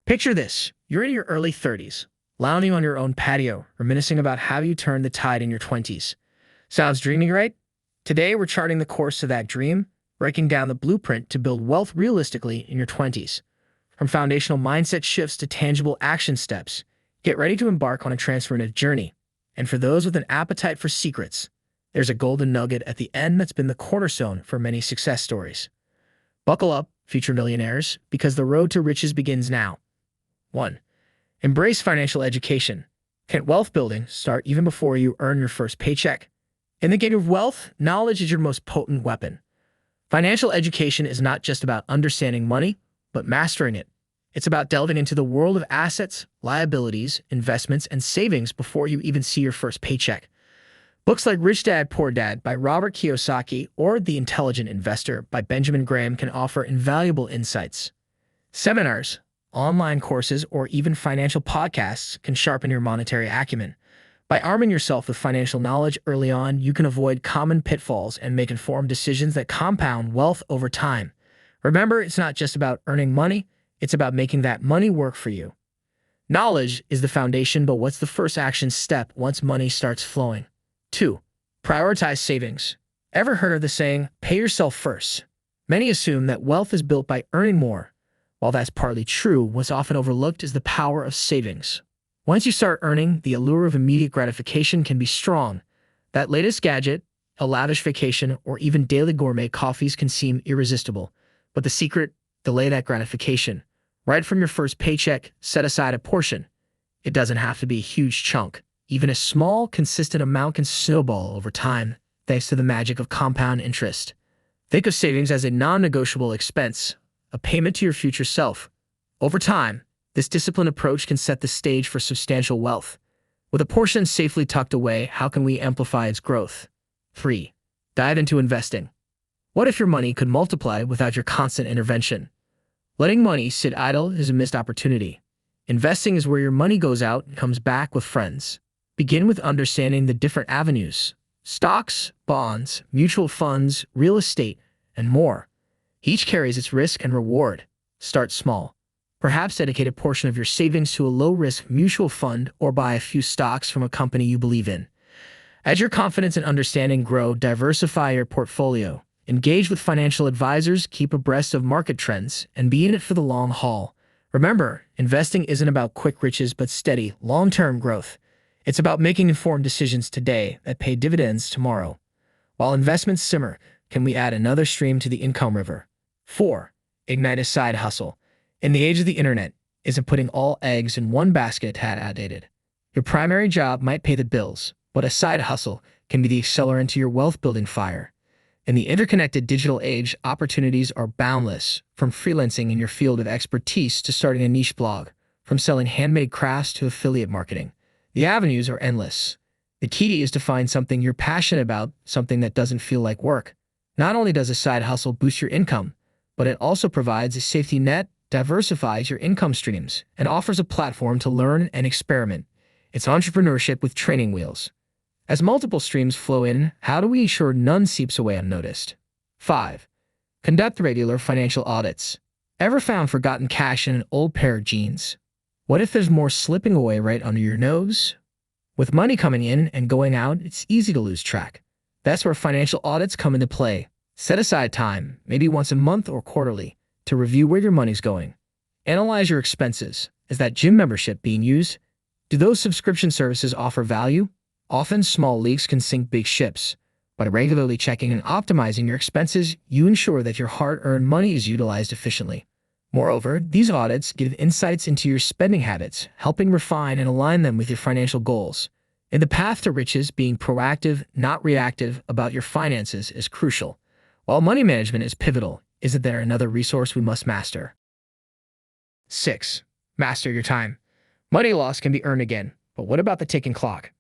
Picture this. You're in your early 30s, lounging on your own patio, reminiscing about how you turned the tide in your 20s. Sounds dreamy, right? Today, we're charting the course to that dream, breaking down the blueprint to build wealth realistically in your 20s. From foundational mindset shifts to tangible action steps, get ready to embark on a transformative journey. And for those with an appetite for secrets, there's a golden nugget at the end that's been the cornerstone for many success stories. Buckle up, future millionaires, because the road to riches begins now. 1. Embrace financial education. Can wealth building start even before you earn your first paycheck? In the game of wealth, knowledge is your most potent weapon. Financial education is not just about understanding money, but mastering it. It's about delving into the world of assets, liabilities, investments, and savings before you even see your first paycheck. Books like Rich Dad, Poor Dad by Robert Kiyosaki or The Intelligent Investor by Benjamin Graham can offer invaluable insights. Seminars, online courses, or even financial podcasts can sharpen your monetary acumen. By arming yourself with financial knowledge early on, you can avoid common pitfalls and make informed decisions that compound wealth over time. Remember, it's not just about earning money, it's about making that money work for you. Knowledge is the foundation, but what's the first action step once money starts flowing? 2. Prioritize savings. Ever heard of the saying, pay yourself first? Many assume that wealth is built by earning more. While that's partly true, what's often overlooked is the power of savings. Once you start earning, the allure of immediate gratification can be strong. That latest gadget, a lavish vacation, or even daily gourmet coffees can seem irresistible. But the secret? Delay that gratification. Right from your first paycheck, set aside a portion. It doesn't have to be a huge chunk. Even a small, consistent amount can snowball over time, thanks to the magic of compound interest. Think of savings as a non-negotiable expense, a payment to your future self. Over time, this disciplined approach can set the stage for substantial wealth. With a portion safely tucked away, how can we amplify its growth? 3. Dive into investing. What if your money could multiply without your constant intervention? Letting money sit idle is a missed opportunity. Investing is where your money goes out and comes back with friends. Begin with understanding the different avenues: stocks, bonds, mutual funds, real estate, and more. Each carries its risk and reward. Start small. Perhaps dedicate a portion of your savings to a low-risk mutual fund or buy a few stocks from a company you believe in. As your confidence and understanding grow, diversify your portfolio. Engage with financial advisors, keep abreast of market trends, and be in it for the long haul. Remember, investing isn't about quick riches but steady, long-term growth. It's about making informed decisions today that pay dividends tomorrow. While investments simmer, can we add another stream to the income river? 4. Ignite a side hustle. In the age of the internet, isn't putting all eggs in one basket outdated? Your primary job might pay the bills, but a side hustle can be the accelerant to your wealth-building fire. In the interconnected digital age, opportunities are boundless, from freelancing in your field of expertise to starting a niche blog, from selling handmade crafts to affiliate marketing. The avenues are endless. The key is to find something you're passionate about, something that doesn't feel like work. Not only does a side hustle boost your income, but it also provides a safety net, diversifies your income streams, and offers a platform to learn and experiment. It's entrepreneurship with training wheels. As multiple streams flow in, how do we ensure none seeps away unnoticed? 5. Conduct regular financial audits. Ever found forgotten cash in an old pair of jeans? What if there's more slipping away right under your nose? With money coming in and going out, it's easy to lose track. That's where financial audits come into play. Set aside time, maybe once a month or quarterly, to review where your money's going. Analyze your expenses. Is that gym membership being used? Do those subscription services offer value? Often, small leaks can sink big ships. By regularly checking and optimizing your expenses, you ensure that your hard-earned money is utilized efficiently. Moreover, these audits give insights into your spending habits, helping refine and align them with your financial goals. In the path to riches, being proactive, not reactive, about your finances is crucial. While money management is pivotal, isn't there another resource we must master? 6. Master your time. Money lost can be earned again, but what about the ticking clock?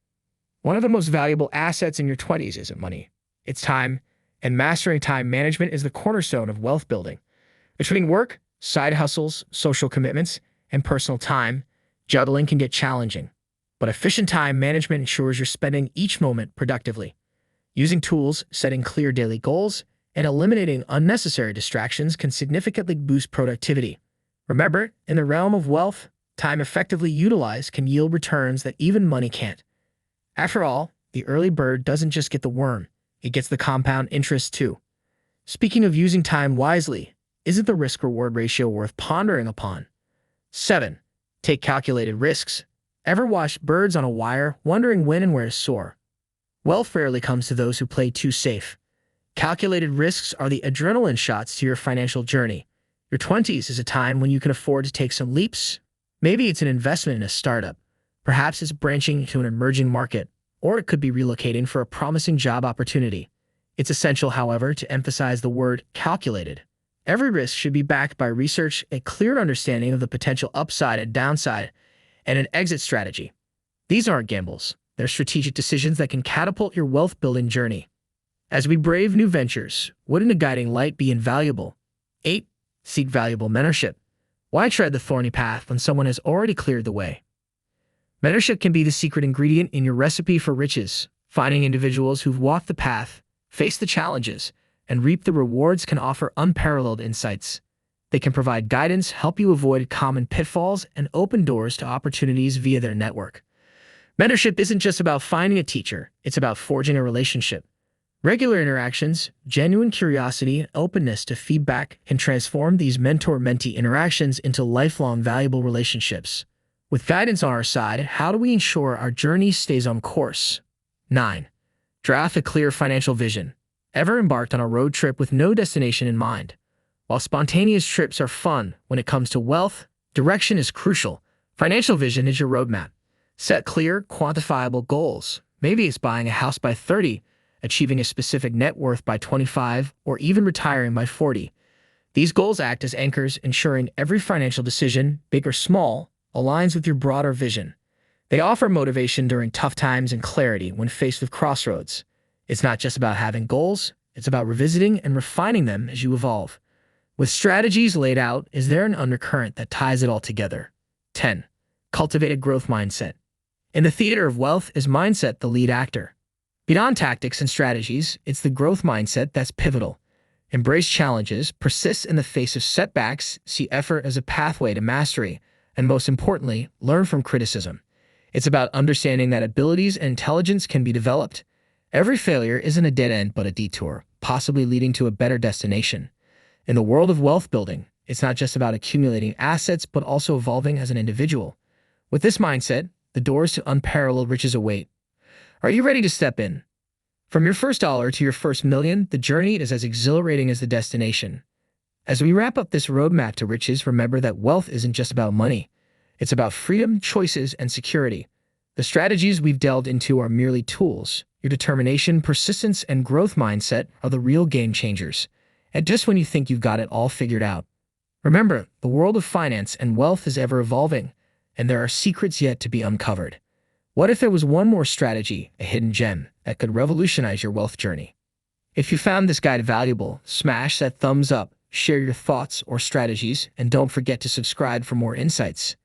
One of the most valuable assets in your 20s isn't money. It's time, and mastering time management is the cornerstone of wealth building. Between work, side hustles, social commitments, and personal time, juggling can get challenging. But efficient time management ensures you're spending each moment productively. Using tools, setting clear daily goals, and eliminating unnecessary distractions can significantly boost productivity. Remember, in the realm of wealth, time effectively utilized can yield returns that even money can't. After all, the early bird doesn't just get the worm, it gets the compound interest too. Speaking of using time wisely, isn't the risk-reward ratio worth pondering upon? 7. Take calculated risks. Ever watched birds on a wire, wondering when and where to soar? Wealth rarely comes to those who play too safe. Calculated risks are the adrenaline shots to your financial journey. Your 20s is a time when you can afford to take some leaps. Maybe it's an investment in a startup. Perhaps it's branching into an emerging market, or it could be relocating for a promising job opportunity. It's essential, however, to emphasize the word calculated. Every risk should be backed by research, a clear understanding of the potential upside and downside, and an exit strategy. These aren't gambles. They're strategic decisions that can catapult your wealth-building journey. As we brave new ventures, wouldn't a guiding light be invaluable? 8. Seek valuable mentorship. Why tread the thorny path when someone has already cleared the way? Mentorship can be the secret ingredient in your recipe for riches. Finding individuals who've walked the path, faced the challenges, and reaped the rewards can offer unparalleled insights. They can provide guidance, help you avoid common pitfalls, and open doors to opportunities via their network. Mentorship isn't just about finding a teacher, it's about forging a relationship. Regular interactions, genuine curiosity, and openness to feedback can transform these mentor-mentee interactions into lifelong valuable relationships. With guidance on our side, how do we ensure our journey stays on course? 9. Draft a clear financial vision. Ever embarked on a road trip with no destination in mind? While spontaneous trips are fun, when it comes to wealth, direction is crucial. Financial vision is your roadmap. Set clear, quantifiable goals. Maybe it's buying a house by 30, achieving a specific net worth by 25, or even retiring by 40. These goals act as anchors, ensuring every financial decision, big or small, aligns with your broader vision. They offer motivation during tough times and clarity when faced with crossroads. It's not just about having goals, it's about revisiting and refining them as you evolve. With strategies laid out, is there an undercurrent that ties it all together? 10. Cultivate a growth mindset. In the theater of wealth, is mindset the lead actor? Beyond tactics and strategies, it's the growth mindset that's pivotal. Embrace challenges, persist in the face of setbacks, see effort as a pathway to mastery, and most importantly, learn from criticism. It's about understanding that abilities and intelligence can be developed. Every failure isn't a dead end but a detour, possibly leading to a better destination. In the world of wealth building, it's not just about accumulating assets but also evolving as an individual. With this mindset, the doors to unparalleled riches await. Are you ready to step in? From your first dollar to your first million, the journey is as exhilarating as the destination. As we wrap up this roadmap to riches, remember that wealth isn't just about money. It's about freedom, choices, and security. The strategies we've delved into are merely tools. Your determination, persistence, and growth mindset are the real game changers. And just when you think you've got it all figured out. Remember, the world of finance and wealth is ever evolving, and there are secrets yet to be uncovered. What if there was one more strategy, a hidden gem, that could revolutionize your wealth journey? If you found this guide valuable, smash that thumbs up, share your thoughts or strategies, and don't forget to subscribe for more insights.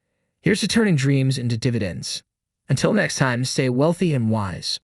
Here's to turning dreams into dividends. Until next time, stay wealthy and wise.